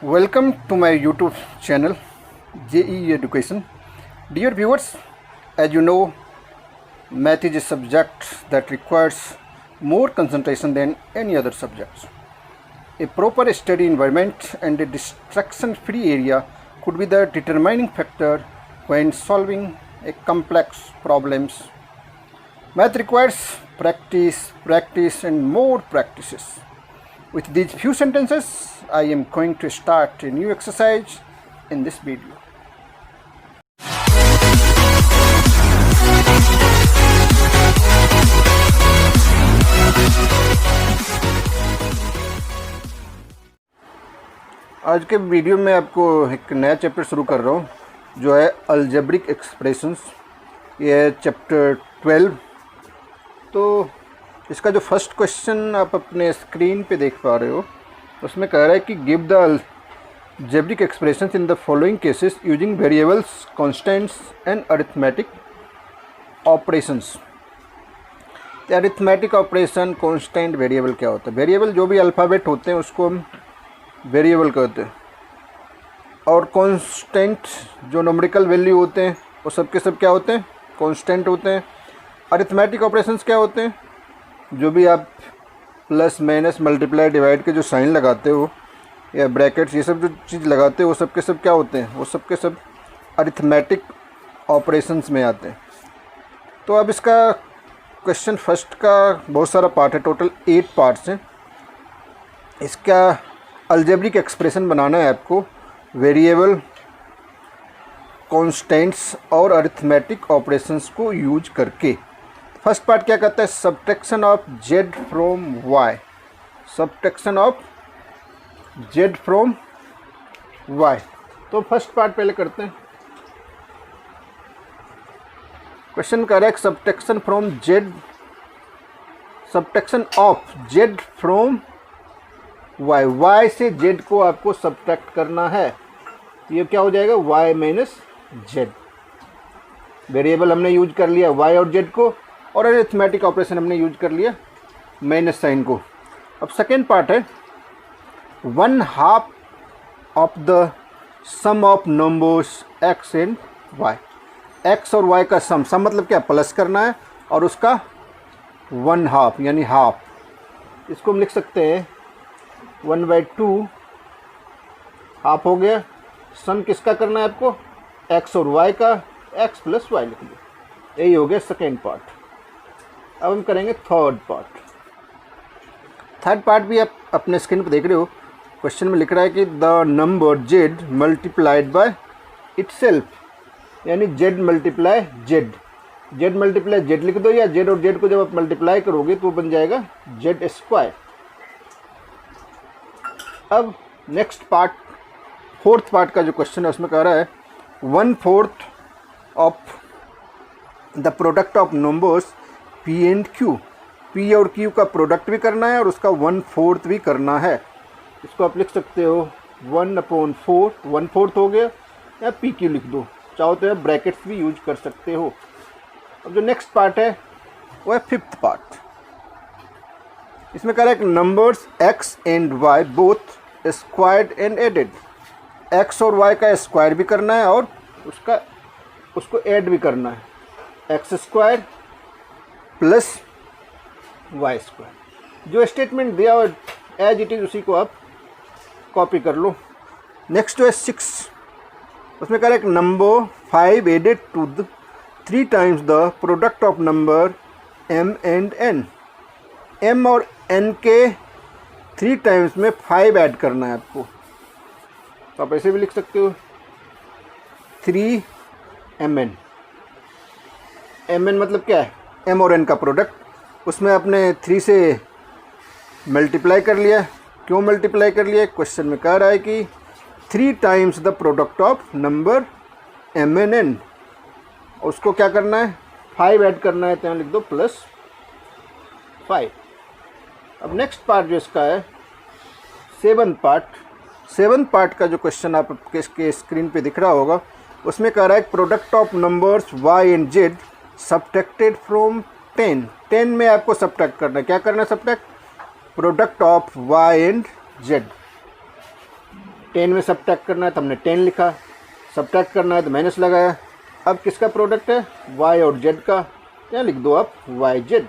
Welcome to my YouTube channel JEE Education. Dear viewers, as you know, math is a subject that requires more concentration than any other subjects. A proper study environment and a distraction-free area could be the determining factor when solving a complex problems. Math requires practice and more practices. With these few sentences, I am going to start a new exercise in this video. आज के video में आपको एक नया chapter शुरू कर रहा हूँ जो है अलजेब्रिक एक्सप्रेशंस। ये है चैप्टर 12। तो इसका जो फर्स्ट क्वेश्चन आप अपने स्क्रीन पे देख पा रहे हो उसमें कह रहा है कि give the algebraic expressions in the following cases using variables, constants and arithmetic operations. Arithmetic operation, constant, variable क्या होता है? वेरिएबल जो भी अल्फ़ाबेट होते हैं उसको हम वेरिएबल कहते हैं, और कांस्टेंट जो न्यूमेरिकल वैल्यू होते हैं वो सब के सब क्या होते हैं? कांस्टेंट होते हैं। अरिथमेटिक ऑपरेशंस क्या होते हैं? जो भी आप प्लस माइनस मल्टीप्लाई डिवाइड के जो साइन लगाते हो या ब्रैकेट्स, ये सब जो चीज़ लगाते हो वो सब के सब क्या होते हैं? वो सब के सब अरिथमेटिक ऑपरेशंस में आते हैं। तो अब इसका क्वेश्चन फर्स्ट का बहुत सारा पार्ट है, टोटल 8 पार्ट्स हैं। इसका अलजेब्रिक एक्सप्रेशन बनाना है आपको वेरिएबल, कॉन्स्टेंट्स और अरिथमेटिक ऑपरेशंस को यूज करके। फर्स्ट पार्ट क्या कहता है? Subtraction of Z from Y. Subtraction of Z from Y. तो फर्स्ट पार्ट पहले करते हैं। क्वेश्चन कर रहा है subtraction from Z, subtraction of Z from Y. Y से जेड को आपको सब्ट्रैक्ट करना है। ये क्या हो जाएगा? Y minus Z. वेरिएबल हमने यूज कर लिया वाई और जेड को, और अरिथमेटिक ऑपरेशन हमने यूज कर लिया माइनस साइन को। अब सेकेंड पार्ट है 1/2 of the sum of numbers x and y. X और वाई का सम मतलब क्या? प्लस करना है, और उसका 1/2 यानी हाफ। इसको हम लिख सकते हैं 1/2 हाफ हो गया। सम किसका करना है आपको? एक्स और वाई का। एक्स प्लस वाई लिख दो। यही हो गया सेकेंड पार्ट। अब हम करेंगे थर्ड पार्ट। थर्ड पार्ट भी आप अपने स्क्रीन पर देख रहे हो। क्वेश्चन में लिख रहा है कि the number Z multiplied by itself, यानी Z multiply Z. Z multiply Z लिख दो, या जेड और जेड को जब आप मल्टीप्लाई करोगे तो बन जाएगा जेड स्क्वायर। अब नेक्स्ट पार्ट, फोर्थ पार्ट का जो क्वेश्चन है उसमें कह रहा है 1/4 of the product of numbers P and Q. P और क्यू का प्रोडक्ट भी करना है और उसका 1/4 भी करना है। इसको आप लिख सकते हो 1/4, 1/4 हो गया, या पी क्यू लिख दो। चाहो तो आप ब्रैकेट्स भी यूज कर सकते हो। अब जो नेक्स्ट पार्ट है वो है फिफ्थ पार्ट। इसमें कह रहा है numbers x and y both squared and added. X और वाई का स्क्वायर भी करना है और उसको ऐड भी करना है। X square plus y square. जो स्टेटमेंट दिया हो एज इट इज उसी को आप कॉपी कर लो। नेक्स्ट जो है 6, उसमें कह रहा है number 5 added to the 3 times the product of number m and n। m और n के 3 टाइम्स में 5 ऐड करना है आपको। तो आप ऐसे भी लिख सकते हो 3mn। mn मतलब क्या है? m और n का प्रोडक्ट। उसमें आपने 3 से मल्टीप्लाई कर लिया। क्यों मल्टीप्लाई कर लिया? क्वेश्चन में कह रहा है कि 3 times the product of number m and n। उसको क्या करना है? 5 ऐड करना है, तो यहाँ लिख दो +5। अब नेक्स्ट पार्ट जो इसका है 7th पार्ट। 7th पार्ट का जो क्वेश्चन आपके स्क्रीन पे दिख रहा होगा उसमें कह रहा है product of numbers y and z subtracted from 10। 10 में आपको सब्ट्रैक्ट करना है। क्या करना है? Subtract product of y and z। 10 में सब्ट्रैक्ट करना है तो हमने 10 लिखा, सब्ट्रैक्ट करना है तो माइनस लगाया। अब किसका प्रोडक्ट है? y और z का, यहाँ लिख दो आप yz।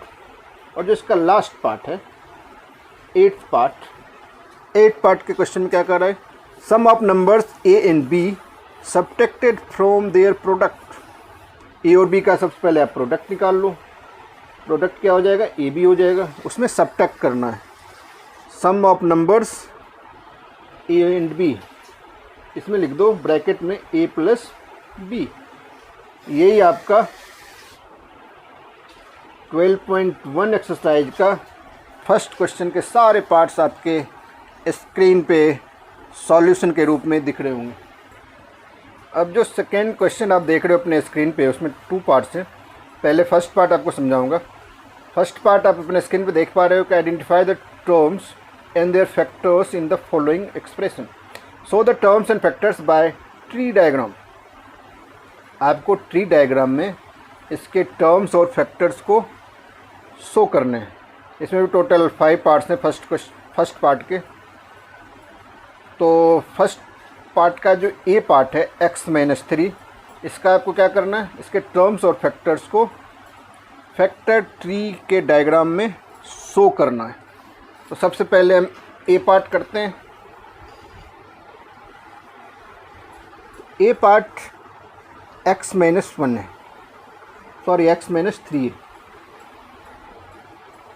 और जो इसका लास्ट पार्ट है, 8th पार्ट के क्वेश्चन में क्या कर रहा है? Sum of numbers a and b subtracted from their product. a और b का सबसे पहले आप प्रोडक्ट निकाल लो। प्रोडक्ट क्या हो जाएगा? ए बी हो जाएगा, उसमें सब्ट्रैक्ट करना है। Sum of numbers A and B, इसमें लिख दो ब्रैकेट में a प्लस बी। यही आपका 12.1 एक्सरसाइज का फर्स्ट क्वेश्चन के सारे पार्ट्स आपके स्क्रीन पे सॉल्यूशन के रूप में दिख रहे होंगे। अब जो सेकेंड क्वेश्चन आप देख रहे हो अपने स्क्रीन पे, उसमें 2 पार्ट्स हैं। पहले फर्स्ट पार्ट आपको समझाऊंगा। फर्स्ट पार्ट आप अपने स्क्रीन पे देख पा रहे हो कि identify the terms and their factors in the following expression. So the terms and factors by tree diagram. आपको ट्री डायग्राम में इसके टर्म्स और फैक्टर्स को शो करने हैं। इसमें भी टोटल 5 पार्ट्स हैं फर्स्ट पार्ट के। तो फर्स्ट पार्ट का जो ए पार्ट है x-3, इसका आपको क्या करना है? इसके टर्म्स और फैक्टर्स को फैक्टर ट्री के डायग्राम में शो करना है। तो सबसे पहले हम ए पार्ट करते हैं। ए पार्ट x-1 है, सॉरी x-3 है।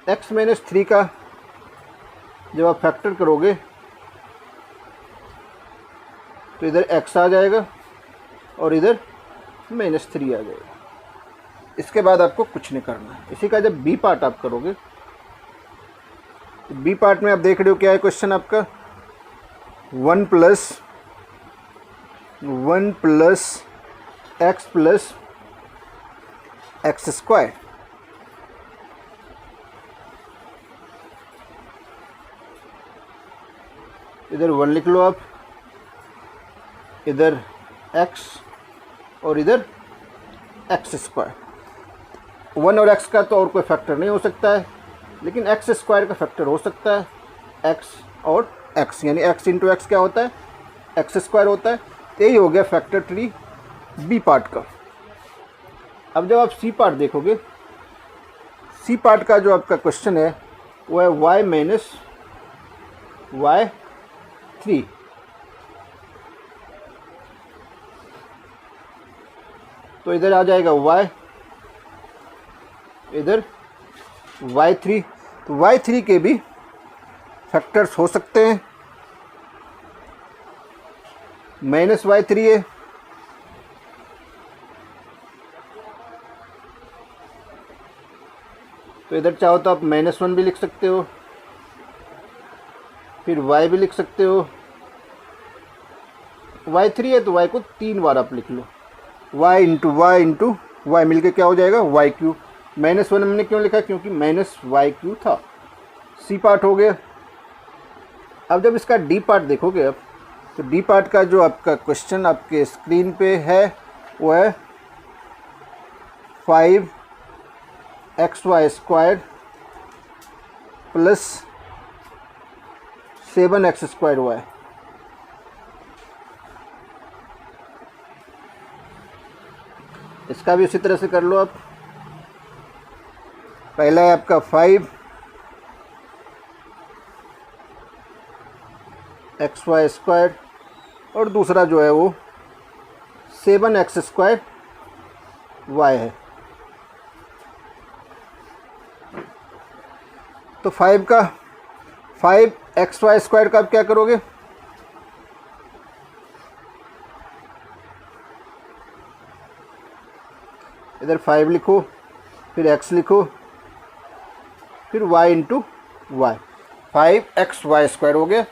x-3 का जब आप फैक्टर करोगे तो इधर x आ जाएगा और इधर -3 आ जाएगा। इसके बाद आपको कुछ नहीं करना है। इसी का जब बी पार्ट आप करोगे तो बी पार्ट में आप देख रहे हो क्या है क्वेश्चन आपका? 1 प्लस x प्लस x²। इधर 1 लिख लो आप, इधर x और इधर x²। 1 और x का तो और कोई फैक्टर नहीं हो सकता है, लेकिन x² का फैक्टर हो सकता है। x और x यानी x इंटू एक्स क्या होता है? x² होता है। तो यही हो गया फैक्टर ट्री बी पार्ट का। अब जब आप सी पार्ट देखोगे, सी पार्ट का जो आपका क्वेश्चन है वो है y-y3। तो इधर आ जाएगा y, इधर y3। तो y3 के भी फैक्टर्स हो सकते हैं। -y3 है, तो इधर चाहो तो आप -1 भी लिख सकते हो, फिर y भी लिख सकते हो। y3 है तो y को 3 बार आप लिख लो। y इंटू y मिलके क्या हो जाएगा? y3। -1 हमने क्यों लिखा? क्योंकि -y3 था। सी पार्ट हो गया। अब जब इसका डी पार्ट देखोगे आप, तो डी पार्ट का जो आपका क्वेश्चन आपके स्क्रीन पे है वो है 5xy² प्लस 7x²y। इसका भी उसी तरह से कर लो आप। पहला है आपका 5xy² और दूसरा जो है वो 7x² y है। तो 5xy² का आप क्या करोगे? इधर 5 लिखो, फिर x लिखो, फिर y इंटू वाई। 5xy² हो गया।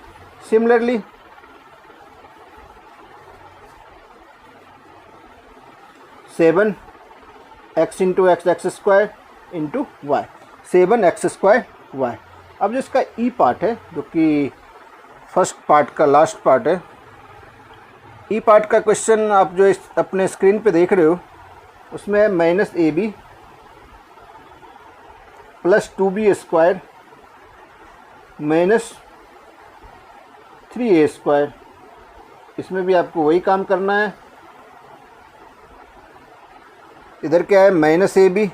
Similarly seven x into x² into y, 7x² y। अब जो इसका ई पार्ट है, जो कि फर्स्ट पार्ट का लास्ट पार्ट है, ई पार्ट का क्वेश्चन आप जो अपने स्क्रीन पे देख रहे हो उसमें है -ab प्लस 2b² -3a² इसमें भी आपको वही काम करना है। इधर क्या है, माइनस ए बी,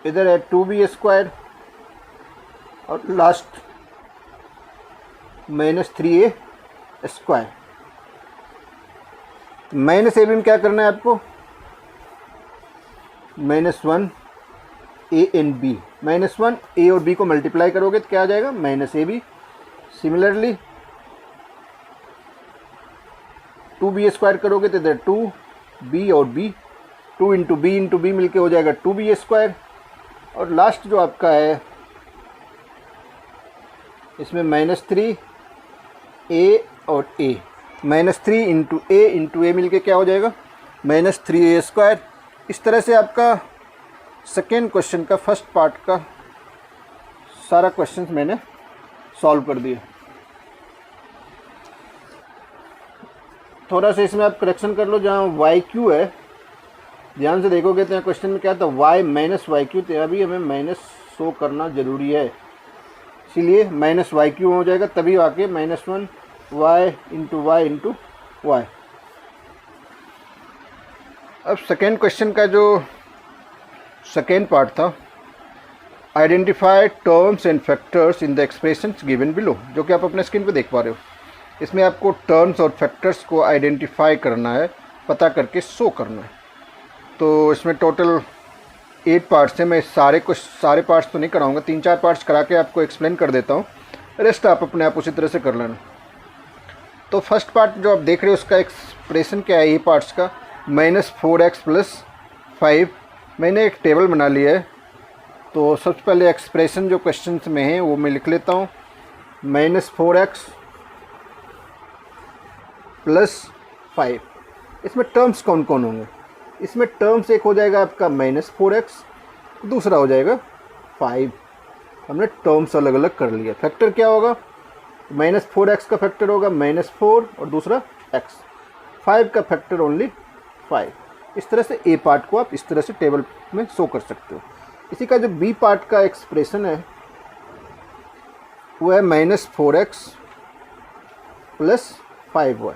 इधर है 2b² और last -3a²। Minus A B में क्या करना है आपको, -1 a एंड b, -1 a और b को मल्टीप्लाई करोगे तो क्या आ जाएगा, -ab। सिमिलरली 2b² करोगे तो इधर 2b और b, 2 इंटू बी मिलके हो जाएगा 2b²। और लास्ट जो आपका है इसमें -3 a और a, -3 इंटू a मिलके क्या हो जाएगा, -3a²। इस तरह से आपका सेकेंड क्वेश्चन का फर्स्ट पार्ट का सारा क्वेश्चंस मैंने सॉल्व कर दिया। थोड़ा सा इसमें आप करेक्शन कर लो, जहाँ YQ है ध्यान से देखोगे तो यहाँ क्वेश्चन में क्या था, y -YQ, तो यहाँ भी हमें माइनस शो करना ज़रूरी है, इसीलिए -YQ हो जाएगा, तभी आके -1 y इंटू y। अब सेकेंड क्वेश्चन का जो सेकेंड पार्ट था, identify terms and factors in the expressions given below, जो कि आप अपने स्क्रीन पे देख पा रहे हो। इसमें आपको टर्म्स और फैक्टर्स को आइडेंटिफाई करना है, पता करके शो करना है। तो इसमें टोटल 8 पार्ट्स हैं। मैं सारे पार्ट्स तो नहीं कराऊंगा, 3-4 पार्ट्स करा के आपको एक्सप्लेन कर देता हूँ, रेस्ट आप अपने आप उसी तरह से कर लेना। तो फर्स्ट पार्ट जो आप देख रहे हो उसका एक्सप्रेशन क्या है, ये पार्ट्स का, -4x + 5। मैंने एक टेबल बना लिया है, तो सबसे पहले एक्सप्रेशन जो क्वेश्चन में है वो मैं लिख लेता हूँ, -4x + 5। इसमें टर्म्स कौन कौन होंगे, इसमें टर्म्स एक हो जाएगा आपका -4x, दूसरा हो जाएगा 5। हमने टर्म्स अलग अलग कर लिया। फैक्टर क्या होगा, -4x का फैक्टर होगा -4 और दूसरा x, 5 का फैक्टर ओनली 5। इस तरह से ए पार्ट को आप इस तरह से टेबल में शो कर सकते हो। इसी का जो बी पार्ट का एक्सप्रेशन है वो है -4x + 5y।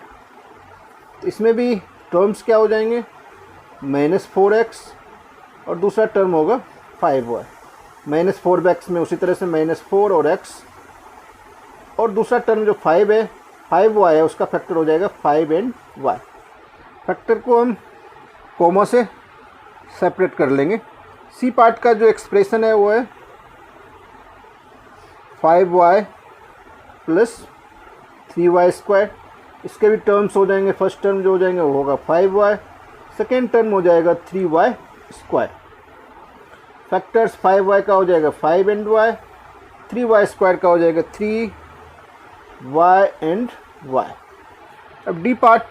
इसमें भी टर्म्स क्या हो जाएंगे, -4x और दूसरा टर्म होगा 5y। -4x में उसी तरह से -4 और x, और दूसरा टर्म जो 5y है उसका फैक्टर हो जाएगा 5 एंड y। फैक्टर को हम कोमा से सेपरेट कर लेंगे। सी पार्ट का जो एक्सप्रेशन है वो है 5y + 3y²। इसके भी टर्म्स हो जाएंगे, फर्स्ट टर्म जो हो जाएंगे वो होगा 5y, सेकेंड टर्म हो जाएगा 3y²। फैक्टर्स 5y का हो जाएगा 5 एंड y, 3y² का हो जाएगा 3y एंड y। अब डी पार्ट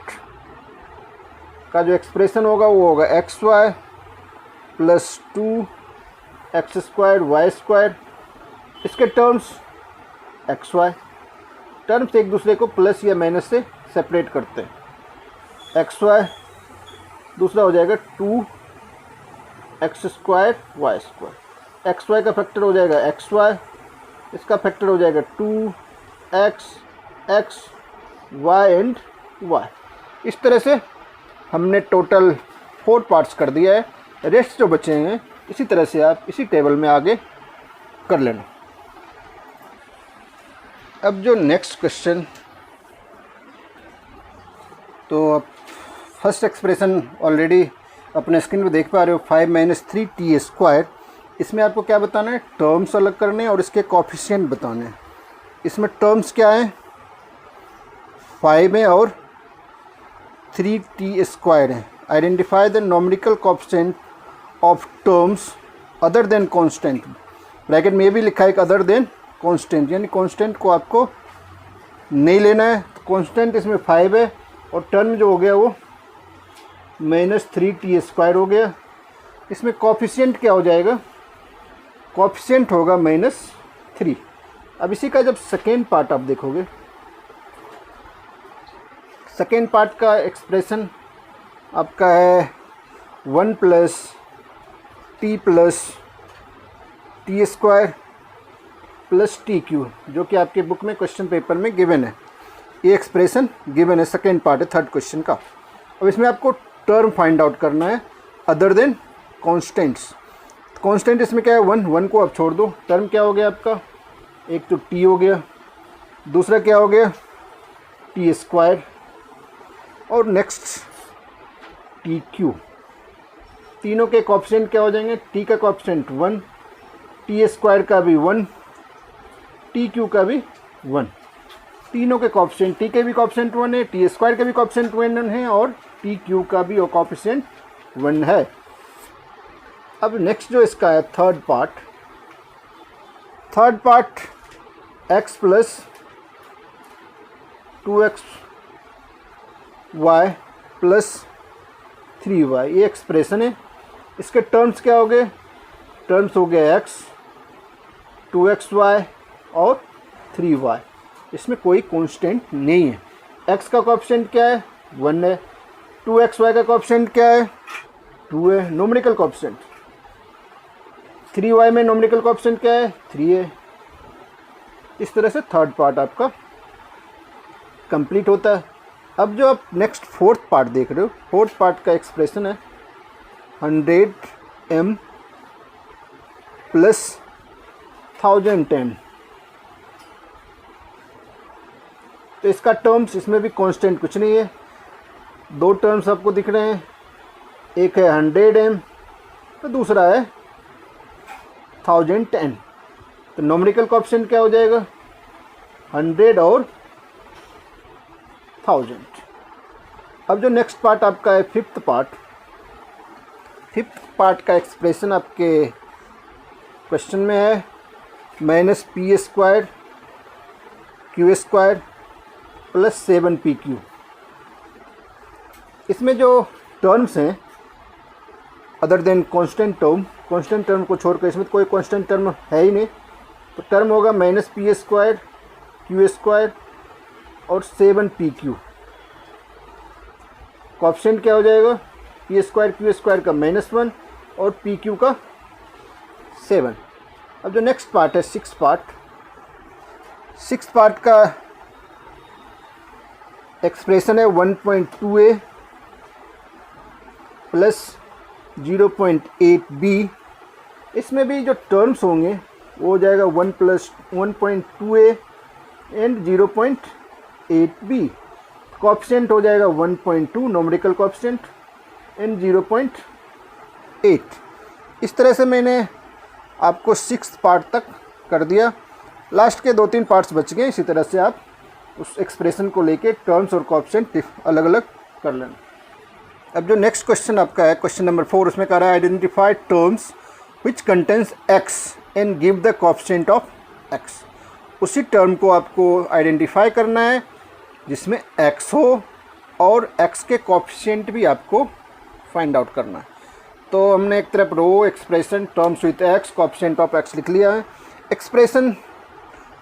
का जो एक्सप्रेशन होगा वो होगा xy + 2x² y²। इसके टर्म्स xy, टर्म्स एक दूसरे को प्लस या माइनस से सेपरेट करते हैं। xy दूसरा हो जाएगा 2x² y²। xy का फैक्टर हो जाएगा xy, इसका फैक्टर हो जाएगा 2x x y and y। इस तरह से हमने टोटल 4 पार्ट्स कर दिया है। रेस्ट जो बचे हैं इसी तरह से आप इसी टेबल में आगे कर लेना। अब जो नेक्स्ट क्वेश्चन, तो आप फर्स्ट एक्सप्रेशन ऑलरेडी अपने स्क्रीन पे देख पा रहे हो, 5 - 3t²। इसमें आपको क्या बताना है, टर्म्स अलग करने हैं और इसके कोफिशिएंट बताने हैं। इसमें टर्म्स क्या है, 5 है और 3t² है। Identify the numerical coefficient of terms other than constant. Bracket में ये भी लिखा है कि अदर देन कांस्टेंट, यानी कांस्टेंट को आपको नहीं लेना है। तो कांस्टेंट इसमें 5 है और टर्म जो हो गया वो -3t² हो गया। इसमें कोफिशिएंट क्या हो जाएगा, कोफिशिएंट होगा -3। अब इसी का जब सेकेंड पार्ट आप देखोगे, सेकेंड पार्ट का एक्सप्रेशन आपका है 1 + t + t²। Plus T Q, जो कि आपके बुक में क्वेश्चन पेपर में गिवन है। ये एक्सप्रेशन गिवन है, सेकेंड पार्ट है थर्ड क्वेश्चन का। अब इसमें आपको टर्म फाइंड आउट करना है अदर देन कॉन्स्टेंट्स। कॉन्स्टेंट इसमें क्या है, वन को आप छोड़ दो। टर्म क्या हो गया आपका, एक तो टी हो गया, दूसरा क्या हो गया टी स्क्वायर, और नेक्स्ट टी क्यू। तीनों के कोएफिशिएंट क्या हो जाएंगे, टी का कोएफिशिएंट 1, टी स्क्वायर का भी 1, टी क्यू का भी 1। तीनों के कोएफिशिएंट, टी के भी कोएफिशिएंट 1 है, टी स्क्वायर के भी कोएफिशिएंट 1 है, और टी क्यू का भी कोएफिशिएंट 1 है। अब नेक्स्ट जो इसका है third part x plus 2x y plus 3y, ये एक्सप्रेशन है। इसके टर्म्स क्या हो गए, टर्म्स हो गए x, 2xy और 3y। इसमें कोई कांस्टेंट नहीं है। x का कोएफिशिएंट क्या है, 1 है। 2xy का कोएफिशिएंट क्या है, 2 है, नोमिनिकल कोएफिशिएंट। 3y में नोमिनिकल कोएफिशिएंट क्या है, 3 है। इस तरह से थर्ड पार्ट आपका कंप्लीट होता है। अब जो आप नेक्स्ट फोर्थ पार्ट देख रहे हो, फोर्थ पार्ट का एक्सप्रेशन है 100m प्लस 1010। तो इसका टर्म्स, इसमें भी कांस्टेंट कुछ नहीं है। दो टर्म्स आपको दिख रहे हैं, एक है 100m तो दूसरा है 1010। तो नोमिनिकल कोएफिशिएंट क्या हो जाएगा, 100 और 1000। अब जो नेक्स्ट पार्ट आपका है फिफ्थ पार्ट का एक्सप्रेशन आपके क्वेश्चन में है -p² q² प्लस 7pq। इसमें जो टर्म्स हैं अदर देन कांस्टेंट टर्म को छोड़कर इसमें कोई कांस्टेंट टर्म है ही नहीं। तो टर्म होगा -p² q² और 7pq। कोएफिशिएंट क्या हो जाएगा, p² q² का -1 और pq का 7। अब जो नेक्स्ट पार्ट है सिक्स पार्ट का एक्सप्रेशन है 1.2a प्लस 0.8b। इसमें भी जो टर्म्स होंगे वो हो जाएगा 1 plus 1.2a and 0.8b। Coefficient हो जाएगा 1.2 नोमिनिकल कोएफिशिएंट एंड 0.8। इस तरह से मैंने आपको सिक्स्थ पार्ट तक कर दिया। लास्ट के 2-3 पार्ट्स बच गए। इसी तरह से आप उस एक्सप्रेशन को लेके टर्म्स और कोएफिशिएंट अलग अलग कर लेना। अब जो नेक्स्ट क्वेश्चन आपका है क्वेश्चन नंबर 4, उसमें कह रहा है identify terms which contains x and give the coefficient of x। उसी टर्म को आपको आइडेंटिफाई करना है जिसमें x हो और x के कोएफिशिएंट भी आपको फाइंड आउट करना है। तो हमने एक तरफ row expression terms with x coefficient of x लिख लिया है। एक्सप्रेशन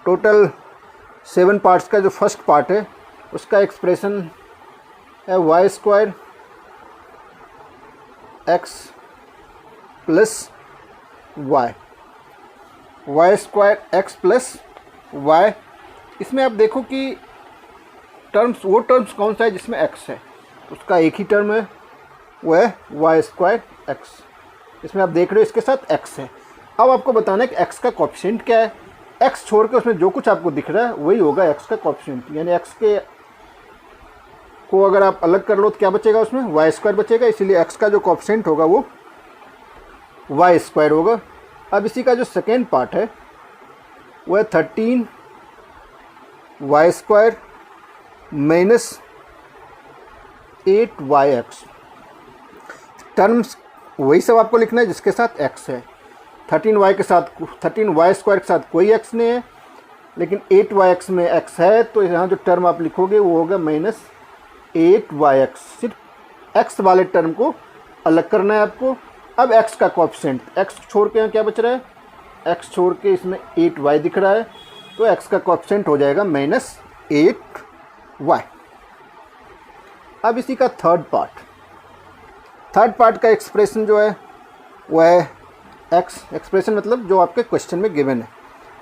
टोटल 7 पार्ट्स का जो फर्स्ट पार्ट है उसका एक्सप्रेशन है y² x plus y² x plus y। इसमें आप देखो कि वो टर्म्स कौन सा है जिसमें x है, उसका एक ही टर्म है, वो है y² x। इसमें आप देख रहे हो इसके साथ x है। अब आपको बताना है कि x का कोएफिशिएंट क्या है। x छोड़ के उसमें जो कुछ आपको दिख रहा है वही होगा x का कोएफिशिएंट। यानी x के को अगर आप अलग कर लो तो क्या बचेगा, उसमें y² बचेगा। इसीलिए x का जो कोएफिशिएंट होगा वो y² होगा। अब इसी का जो सेकेंड पार्ट है वो है 13 y² माइनस 8 yx। टर्म्स वही सब आपको लिखना है जिसके साथ x है। 13y² के साथ कोई x नहीं है, लेकिन 8yx में x है, तो यहाँ जो टर्म आप लिखोगे वो होगा -8yx। सिर्फ x वाले टर्म को अलग करना है आपको। अब x का कोएफिशिएंट, x छोड़ के यहाँ क्या बच रहा है, x छोड़ के इसमें 8y दिख रहा है, तो x का कोएफिशिएंट हो जाएगा -8y। अब इसी का थर्ड पार्ट का एक्सप्रेशन जो है वो है x। एक्सप्रेशन मतलब जो आपके क्वेश्चन में गिवन है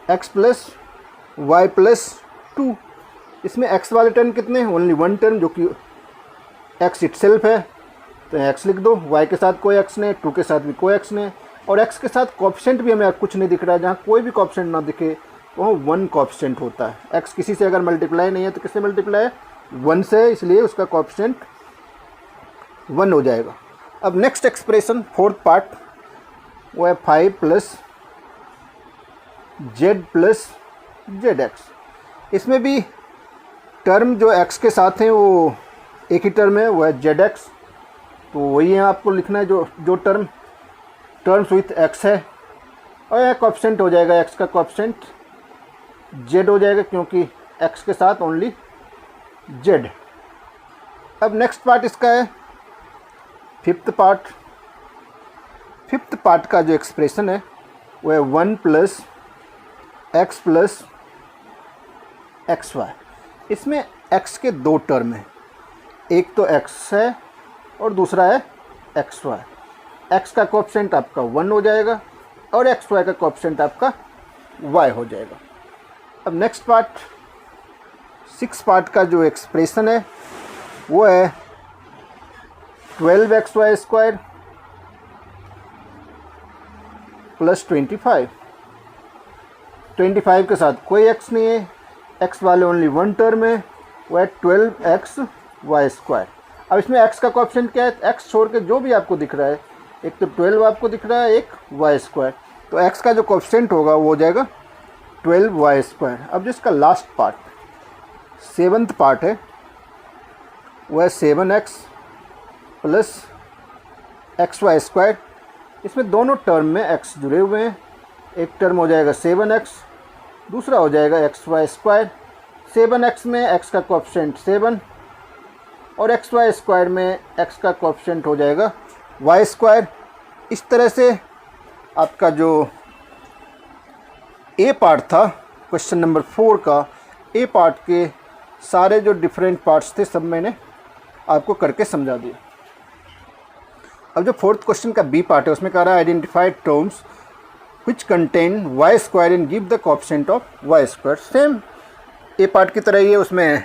एक्स प्लस वाई प्लस 2। इसमें एक्स वाले टर्म कितने हैं? ओनली वन टर्म, जो कि एक्स इटसेल्फ है, तो एक्स लिख दो। वाई के साथ कोई एक्स नहीं, 2 के साथ भी कोई एक्स नहीं, और एक्स के साथ कोएफिशिएंट भी हमें कुछ नहीं दिख रहा है। जहाँ कोई भी कोएफिशिएंट ना दिखे वहाँ 1 कोएफिशिएंट होता है। एक्स किसी से अगर मल्टीप्लाई नहीं है तो किससे मल्टीप्लाई है? 1 से, इसलिए उसका कोएफिशिएंट 1 हो जाएगा। अब नेक्स्ट एक्सप्रेशन फोर्थ पार्ट, वो है 5 plus Z plus Z x. इसमें भी टर्म जो एक्स के साथ हैं वो एक ही टर्म है, वो है जेड एक्स। तो वही है आपको लिखना है जो टर्म्स विथ एक्स है, और यह कोएफिशिएंट हो जाएगा, एक्स का कोएफिशिएंट जेड हो जाएगा, क्योंकि एक्स के साथ ओनली जेड। अब नेक्स्ट पार्ट इसका है फिफ्थ पार्ट का जो एक्सप्रेशन है वो है 1 प्लस एक्स वाई। इसमें एक्स के 2 टर्म हैं, एक तो एक्स है और दूसरा है एक्स वाई। एक्स का कोएफिशिएंट आपका 1 हो जाएगा और एक्स वाई का कोएफिशिएंट आपका y हो जाएगा। अब नेक्स्ट पार्ट 6 पार्ट का जो एक्सप्रेशन है वो है 12xy² प्लस 25 के साथ कोई x नहीं है, x वाले ओनली 1 टर्म है, वो है 12xy²। अब इसमें x का कोएफिशिएंट क्या है? x छोड़ के जो भी आपको दिख रहा है, एक तो 12 आपको दिख रहा है, एक y², तो x का जो कोएफिशिएंट होगा वो हो जाएगा 12y²। अब जिसका लास्ट पार्ट 7th पार्ट है वो है 7x प्लस xy²। इसमें दोनों टर्म में x जुड़े हुए हैं, एक टर्म हो जाएगा 7x, दूसरा हो जाएगा xy²। 7x में x का कोएफिशिएंट 7 और xy² में x का कोएफिशिएंट हो जाएगा y²। इस तरह से आपका जो ए पार्ट था क्वेश्चन नंबर 4 का, ए पार्ट के सारे जो डिफरेंट पार्ट्स थे सब मैंने आपको करके समझा दिया। अब जो 4th क्वेश्चन का बी पार्ट है उसमें कह रहा है identified terms which contain y² and give the coefficient of y²। Same A part की तरह ही है, उसमें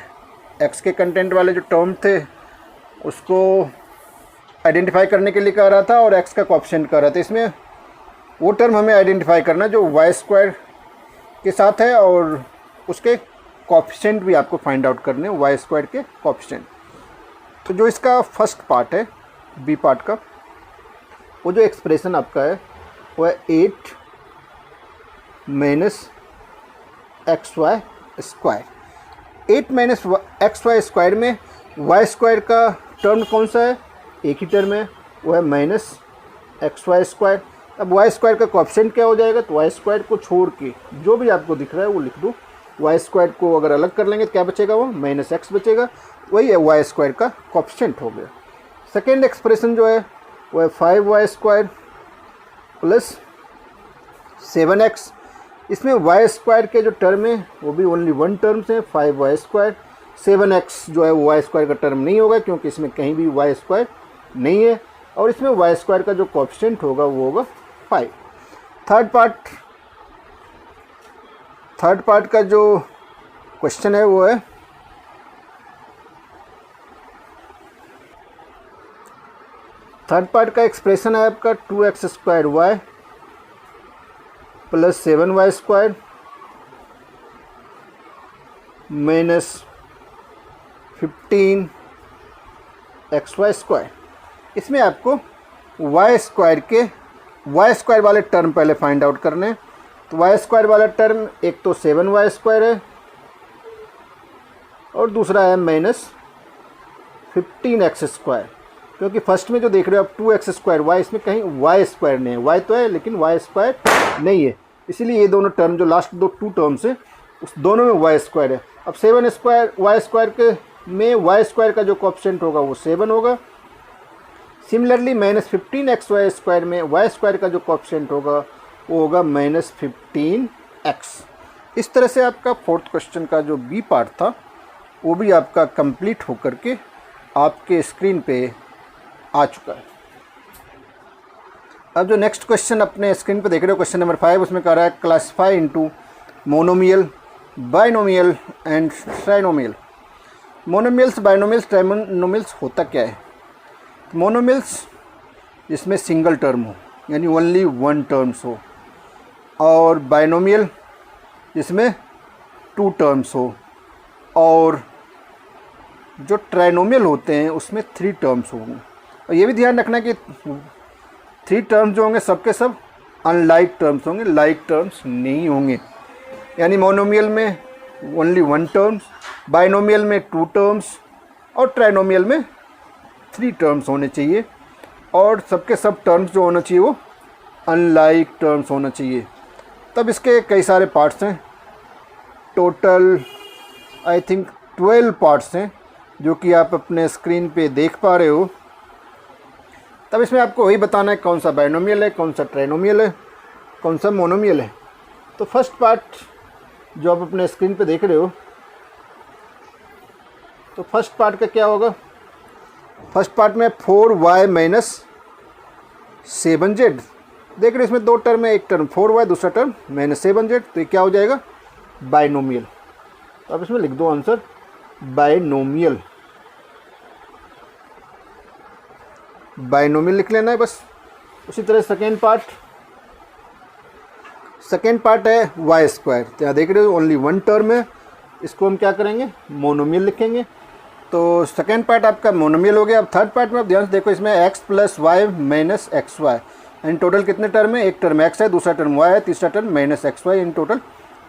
x के कंटेंट वाले जो टर्म थे उसको आइडेंटिफाई करने के लिए कह रहा था और x का कोएफिशिएंट कह रहा था। इसमें वो टर्म हमें आइडेंटिफाई करना जो y² के साथ है और उसके कोएफिशिएंट भी आपको फाइंड आउट करने y² के कोएफिशिएंट। तो जो इसका फर्स्ट पार्ट है बी पार्ट का, वो जो एक्सप्रेशन आपका है वो है 8 माइनस xy²। 8 माइनस xy² में y² का टर्म कौन सा है? एक ही टर्म है, वो है माइनस xy²। अब y² का कोएफिशिएंट क्या हो जाएगा? तो y² को छोड़ के जो भी आपको दिख रहा है वो लिख दो। y² को अगर अलग कर लेंगे तो क्या बचेगा? वो माइनस x बचेगा, वही है y² का कोएफिशिएंट हो गया। सेकेंड एक्सप्रेशन जो है वो है 5y² प्लस 7x। इसमें y² के जो टर्म है वो भी ओनली 1 टर्म्स हैं, 5y²। 7x जो है वो y² का टर्म नहीं होगा क्योंकि इसमें कहीं भी y² नहीं है, और इसमें y² का जो कोएफिशिएंट होगा वो होगा 5। थर्ड पार्ट का जो क्वेश्चन है वो है थर्ड पार्ट का एक्सप्रेशन है आपका 2x² plus 7y² minus 15xy²। इसमें आपको y² वाले टर्म पहले फाइंड आउट करने हैं। तो y² वाला टर्म एक तो 7y² है और दूसरा है माइनस 15x²। क्योंकि फर्स्ट में जो देख रहे हो आप 2x² y, इसमें कहीं y² नहीं है, y तो है लेकिन y² नहीं है, इसीलिए ये दोनों टर्म जो लास्ट 2 टर्म्स है उस दोनों में y² है। अब 7y² के में y² का जो कोएफिशिएंट होगा वो 7 होगा। सिमिलरली माइनस 15xy² में y² का जो कोएफिशिएंट होगा वो होगा माइनस 15x। इस तरह से आपका 4th क्वेश्चन का जो बी पार्ट था वो भी आपका कंप्लीट होकर के आपके स्क्रीन पे आ चुका है। अब जो नेक्स्ट क्वेश्चन अपने स्क्रीन पे देख रहे हो क्वेश्चन नंबर 5, उसमें कह रहा है classify into monomial, binomial and trinomial. Monomials, binomials, trinomials होता क्या है? मोनोमियल्स जिसमें सिंगल टर्म हो यानी ओनली वन टर्म्स हो, और बाइनोमियल जिसमें टू टर्म्स हो, और जो ट्राइनोमियल होते हैं उसमें थ्री टर्म्स होंगे। और ये भी ध्यान रखना कि थ्री टर्म्स जो होंगे सबके सब अनलाइक टर्म्स होंगे, लाइक टर्म्स नहीं होंगे। यानी मोनोमियल में ओनली वन टर्म्स, बाइनोमियल में टू टर्म्स, और ट्राइनोमियल में थ्री टर्म्स होने चाहिए, और सबके सब टर्म्स जो होना चाहिए वो अनलाइक टर्म्स होना चाहिए। तब इसके कई सारे पार्ट्स हैं, टोटल आई थिंक 12 पार्ट्स हैं जो कि आप अपने स्क्रीन पे देख पा रहे हो। तब इसमें आपको वही बताना है कौन सा बाइनोमियल है, कौन सा ट्राइनोमियल है, कौन सा मोनोमियल है। तो फर्स्ट पार्ट जो आप अपने स्क्रीन पे देख रहे हो, तो फर्स्ट पार्ट का क्या होगा? फर्स्ट पार्ट में 4y माइनस 7z। देख रहे हो इसमें दो टर्म है, एक टर्म 4y, दूसरा टर्म माइनस 7z, तो ये क्या हो जाएगा? बाइनोमियल। तो आप इसमें लिख दो आंसर बाइनोमियल। बाइनोमियल लिख लेना है बस। उसी तरह सेकेंड पार्ट है वाई स्क्वायर। तो यहाँ देख रहे हो ओनली वन टर्म है, इसको हम क्या करेंगे? मोनोमियल लिखेंगे। तो सेकेंड पार्ट आपका मोनोमियल हो गया। अब थर्ड पार्ट में आप ध्यान से देखो, इसमें x plus y minus x y, in total कितने टर्म है? एक टर्म x है, दूसरा टर्म y है, तीसरा term minus x y, in total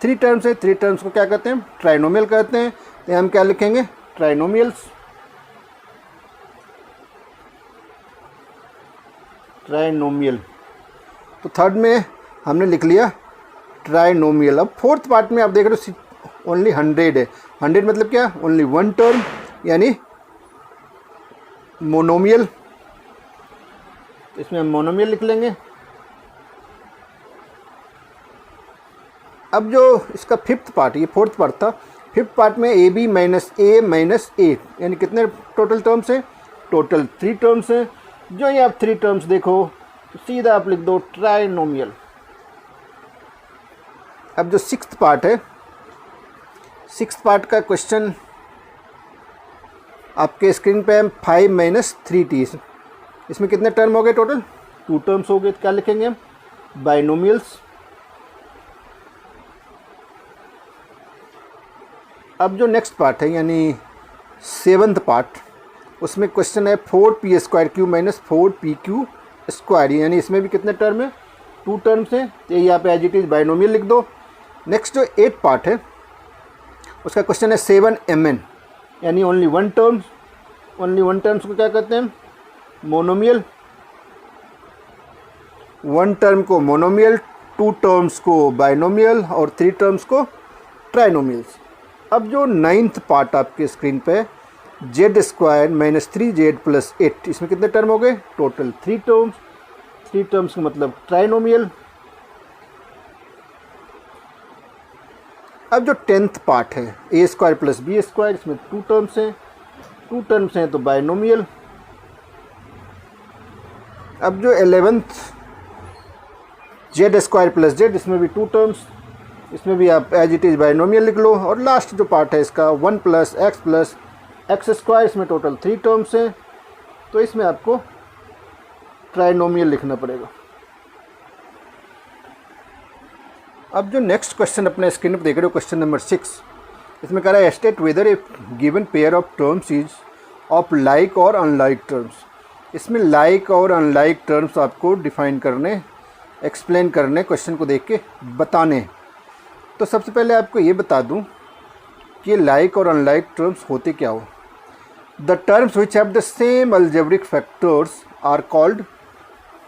three terms है। थ्री टर्म्स को क्या कहते हैं? ट्राइनोमियल कहते हैं। तो हम क्या लिखेंगे? ट्राइनोमियल्स। ट्राइनोमियल। तो थर्ड में हमने लिख लिया ट्राइनोमियल। अब फोर्थ पार्ट में आप देख रहे हो ओनली 100 है। 100 मतलब क्या? ओनली वन टर्म यानी मोनोमियल। इसमें हम मोनोमियल लिख लेंगे। अब जो इसका फिफ्थ पार्ट, ये फोर्थ पार्ट था, फिफ्थ पार्ट में A B minus A minus A, यानी कितने टोटल टर्म्स हैं? टोटल थ्री टर्म्स हैं। जो ये आप थ्री टर्म्स देखो तो सीधा आप लिख दो ट्राइनोमियल। अब जो सिक्स्थ पार्ट है, सिक्स्थ पार्ट का क्वेश्चन आपके स्क्रीन पे है 5 माइनस 3t। इसमें कितने टर्म हो गए? टोटल टू टर्म्स हो गए। तो क्या लिखेंगे हम? बाइनोमियल्स। अब जो नेक्स्ट पार्ट है यानी सेवन्थ पार्ट, उसमें क्वेश्चन है 4p square Q minus 4pq square, यानी इसमें भी कितने टर्म है? टू टर्म्स हैं। तो यहाँ पे एज इट इज बाइनोमियल लिख दो। नेक्स्ट जो एट पार्ट है उसका क्वेश्चन है 7mn, यानी only one terms. Only one terms को क्या कहते हैं? मोनोमियल। वन टर्म को मोनोमियल, टू टर्म्स को बाइनोमियल, और थ्री टर्म्स को ट्राइनोमियल्स। अब जो नाइन्थ पार्ट आपके स्क्रीन पे है, Z square minus 3z plus 8, इसमें कितने टर्म हो गए? Total three terms. Three terms का मतलब ट्राइनोमियल। अब जो टेंथ पार्ट है ए स्क्वायर प्लस बी स्क्वायर, इसमें टू टर्म्स हैं। टू टर्म्स हैं तो बाइनोमियल। अब जो 11th Z square plus Z, इसमें भी टू टर्म्स, इसमें भी आप एज इट इज बाइनोमियल लिख लो। और लास्ट जो पार्ट है इसका 1 प्लस एक्स स्क्वायर, इसमें टोटल थ्री टर्म्स हैं, तो इसमें आपको ट्राइनोमियल लिखना पड़ेगा। अब जो नेक्स्ट क्वेश्चन अपने स्क्रीन पर देख रहे हो, क्वेश्चन नंबर 6, इसमें कह रहा है state whether A given pair of terms is of like और अनलाइक टर्म्स। इसमें लाइक और अनलाइक टर्म्स आपको डिफाइन करने, एक्सप्लेन करने, क्वेश्चन को देख के बताने। तो सबसे पहले आपको ये बता दूं कि लाइक और अनलाइक टर्म्स होते क्या हो। The terms which have the same algebraic factors are called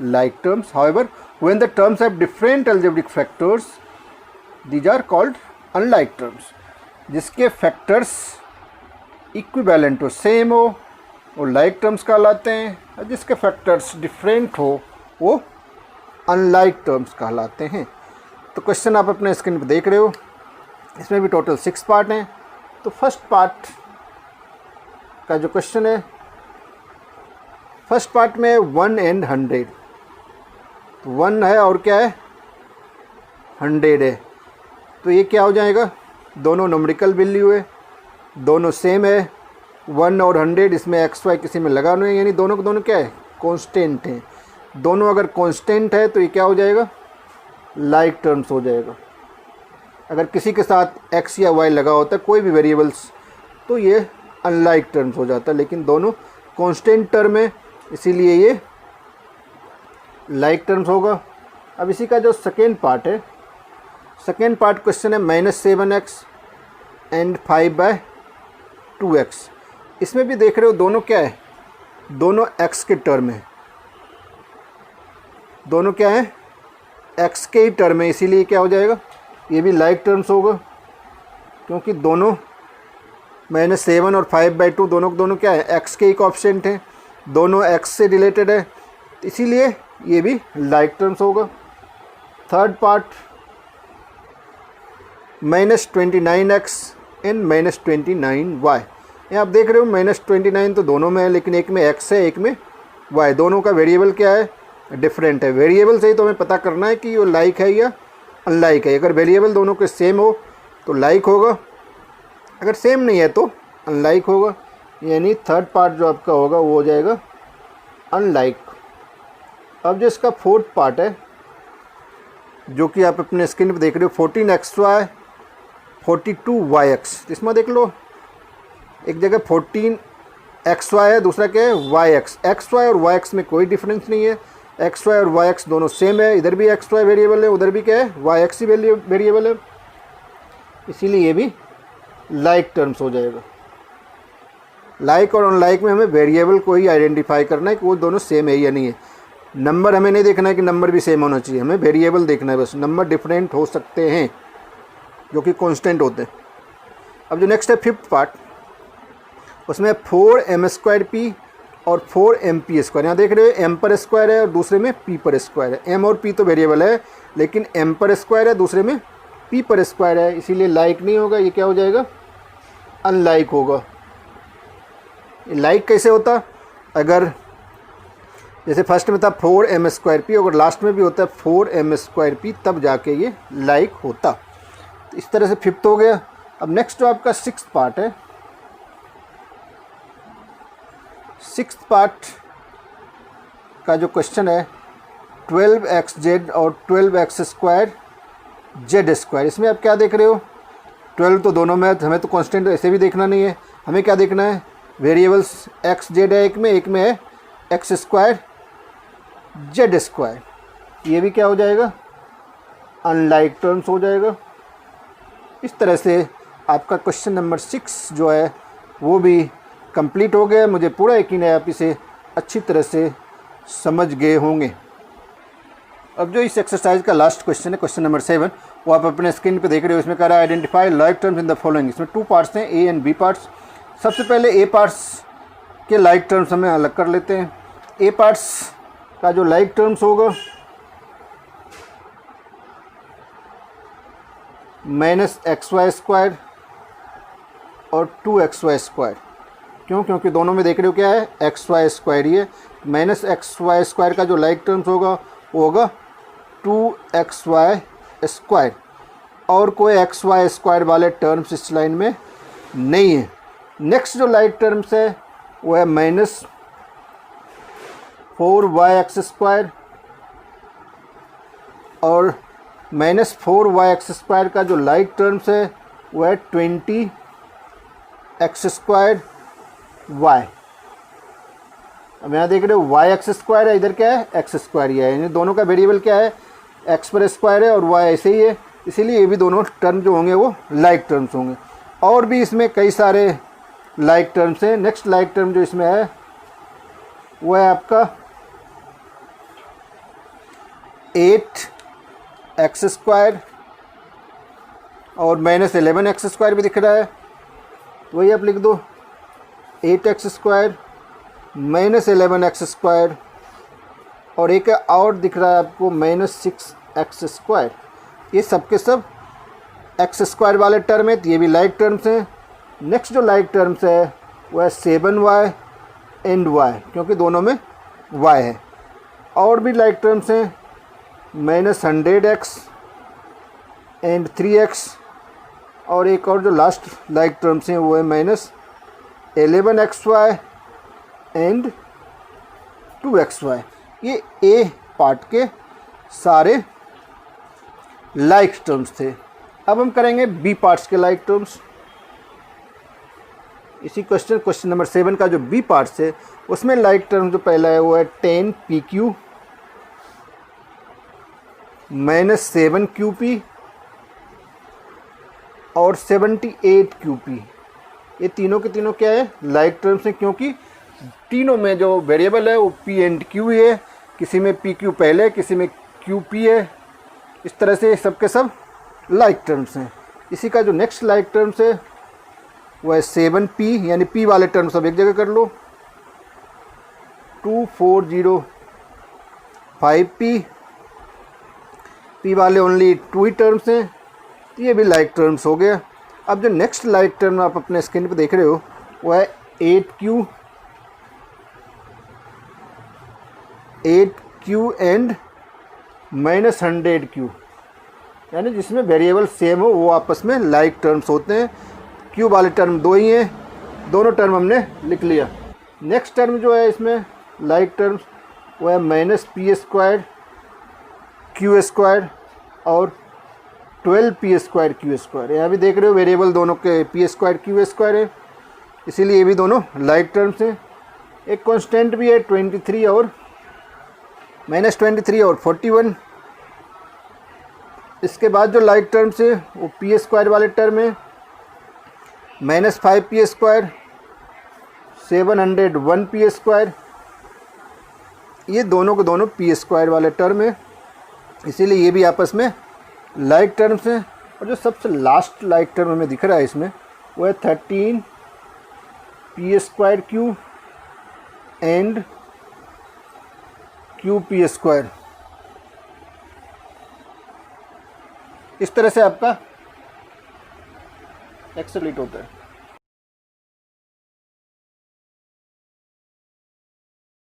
like terms. However, when the terms have different algebraic factors, these are called unlike terms. जिसके फैक्टर्स इक्विवेलेंट हो, सेम हो, वो like terms कहलाते हैं, और जिसके फैक्टर्स डिफरेंट हो वो अनलाइक टर्म्स कहलाते हैं। तो क्वेश्चन आप अपने स्क्रीन पर देख रहे हो, इसमें भी टोटल 6 पार्ट हैं। तो फर्स्ट पार्ट का जो क्वेश्चन है, फर्स्ट पार्ट में 1 and 100, तो 1 है और क्या है? 100 है। तो ये क्या हो जाएगा, दोनों न्यूमेरिकल वैल्यू है, दोनों सेम है, 1 और 100 इसमें एक्स वाई किसी में लगा नहीं है, यानी दोनों को दोनों क्या है, कांस्टेंट हैं। दोनों अगर कांस्टेंट है तो ये क्या हो जाएगा, लाइक टर्म्स हो जाएगा। अगर किसी के साथ एक्स या वाई लगा होता है कोई भी वेरिएबल्स तो ये अनलाइक टर्म्स हो जाता है, लेकिन दोनों कांस्टेंट टर्म है इसीलिए ये लाइक टर्म्स होगा। अब इसी का जो सेकेंड पार्ट है, सेकेंड पार्ट क्वेश्चन है -7x एंड 5/2x। इसमें भी देख रहे हो दोनों क्या है, दोनों x के टर्म है, दोनों क्या है, x के ही टर्म है, इसीलिए क्या हो जाएगा, ये भी लाइक टर्म्स होगा, क्योंकि दोनों -7 और 5/2 दोनों क्या है, x के ही कोएफिशिएंट हैं, दोनों x से रिलेटेड है, इसीलिए ये भी लाइक टर्म्स होगा। Third part -29x and -29y। ये आप देख रहे हो -29 तो दोनों में है, लेकिन एक में x है एक में y, दोनों का वेरिएबल क्या है, डिफरेंट है। वेरिएबल से ही तो हमें पता करना है कि वो लाइक है या अनलाइक है। अगर वेरिएबल दोनों के सेम हो तो लाइक होगा, अगर सेम नहीं है तो अनलाइक होगा, यानी थर्ड पार्ट जो आपका होगा वो हो जाएगा अनलाइक। अब जो इसका फोर्थ पार्ट है जो कि आप अपने स्क्रीन पर देख रहे हो, 14xy 42yx, इसमें देख लो एक जगह 14xy है, दूसरा क्या है yx। xy और yx में कोई डिफरेंस नहीं है, xy और yx दोनों सेम है, इधर भी xy वेरिएबल है, उधर भी क्या है yx ही वेरिएबल है, इसीलिए ये भी लाइक टर्म्स हो जाएगा। लाइक और अनलाइक में हमें वेरिएबल को ही आइडेंटिफाई करना है कि वो दोनों सेम है या नहीं है। नंबर हमें नहीं देखना है कि नंबर भी सेम होना चाहिए, हमें वेरिएबल देखना है बस। नंबर डिफरेंट हो सकते हैं जो कि कांस्टेंट होते हैं। अब जो नेक्स्ट है फिफ्थ पार्ट, उसमें 4m² और 4mp²। यहाँ देख रहे हो m पर स्क्वायर है और दूसरे में p पर स्क्वायर है। m और p तो वेरिएबल है, लेकिन m पर स्क्वायर है, दूसरे में p पर स्क्वायर है, इसीलिए लाइक नहीं होगा, ये क्या हो जाएगा, अनलाइक होगा। लाइक कैसे होता, अगर जैसे फर्स्ट में था 4m²p, अगर लास्ट में भी होता है 4m²p तब जाके ये लाइक होता। तो इस तरह से फिफ्थ हो गया। अब नेक्स्ट जो आपका सिक्स्थ पार्ट है, सिक्स्थ पार्ट का जो क्वेश्चन है 12xz और 12x² z²। इसमें आप क्या देख रहे हो, 12 तो दोनों में, हमें तो कांस्टेंट ऐसे भी देखना नहीं है, हमें क्या देखना है, वेरिएबल्स xz है एक में है x² z²। ये भी क्या हो जाएगा, अनलाइक टर्म्स हो जाएगा। इस तरह से आपका क्वेश्चन नंबर 6 जो है वो भी कंप्लीट हो गया। मुझे पूरा यकीन है आप इसे अच्छी तरह से समझ गए होंगे। अब जो इस एक्सरसाइज का लास्ट क्वेश्चन है, क्वेश्चन नंबर 7, वो आप अपने स्क्रीन पे देख रहे हो। इसमें कह रहा है identify like terms in the following. इसमें 2 पार्ट्स हैं, ए एंड बी पार्ट्स। सबसे पहले ए पार्ट्स के लाइक टर्म्स हमें अलग कर लेते हैं। ए पार्ट्स का जो लाइक टर्म्स होगा -xy² और 2xy²। क्यों, क्योंकि दोनों में देख रहे हो क्या है, xy² ही है। -xy² का जो लाइक टर्म्स होगा वो होगा 2xy², और कोई xy² वाले टर्म्स इस लाइन में नहीं है। नेक्स्ट जो लाइक टर्म्स है वो है -4yx² और -4yx² का जो लाइक टर्म्स है वो है 20x²y। अब यहाँ देख रहे हो yx² है, इधर क्या है x² ही है, यानी दोनों का वेरिएबल क्या है, x पर स्क्वायर है और y ऐसे ही है, इसीलिए ये भी दोनों टर्म जो होंगे वो लाइक टर्म्स होंगे। और भी इसमें कई सारे लाइक टर्म्स हैं। नेक्स्ट लाइक टर्म जो इसमें है वो है आपका 8x² और -11x² भी दिख रहा है, वही आप लिख दो 8x² -11x² और एक और दिख रहा है आपको -6x²। ये सब के सब x² वाले टर्म है, तो ये भी लाइक टर्म्स हैं। नेक्स्ट जो लाइक टर्म्स है वो है 7y एंड y, क्योंकि दोनों में y है। और भी लाइक टर्म्स हैं -100x एंड 3x, और एक और जो लास्ट लाइक टर्म्स हैं वो है -11xy एंड 2xy। ये ए पार्ट के सारे लाइक टर्म्स थे। अब हम करेंगे बी पार्ट्स के लाइक टर्म्स। इसी क्वेश्चन नंबर 7 का जो बी पार्ट्स है उसमें लाइक टर्म जो पहला है वो है 10pq -7qp और 78qp। ये तीनों के तीनों क्या है, लाइक टर्म्स हैं, क्योंकि तीनों में जो वेरिएबल है वो p एंड q है। किसी में pq पहले, किसी में qp है। इस तरह से सबके सब लाइक टर्म्स हैं। इसी का जो नेक्स्ट लाइक टर्म्स है वो है 7p, यानी p वाले टर्म सब एक जगह कर लो। 2405p, p वाले ओनली 2 ही टर्म्स हैं, ये भी लाइक टर्म्स हो गया। अब जो नेक्स्ट लाइक टर्म आप अपने स्क्रीन पे देख रहे हो वो है 8q एंड -100q, यानी जिसमें वेरिएबल सेम हो वो आपस में लाइक टर्म्स होते हैं। q वाले टर्म 2 ही हैं, दोनों टर्म हमने लिख लिया। नेक्स्ट टर्म जो है इसमें लाइक टर्म्स वो है -p² q² और 12p² q²। यहाँ भी देख रहे हो वेरिएबल दोनों के p² q² है, इसीलिए ये भी दोनों लाइक टर्म्स हैं। एक कांस्टेंट भी है 23 और -23 और 41। इसके बाद जो लाइक टर्म्स है वो p² वाले टर्म है, -5p², 701p²। ये दोनों के दोनों p² वाले टर्म है, इसीलिए ये भी आपस में लाइक टर्म्स हैं। और जो सबसे लास्ट लाइक टर्म हमें दिख रहा है इसमें वो है 13p² एंड qp²। इस तरह से आपका एक्सेलेट होता है।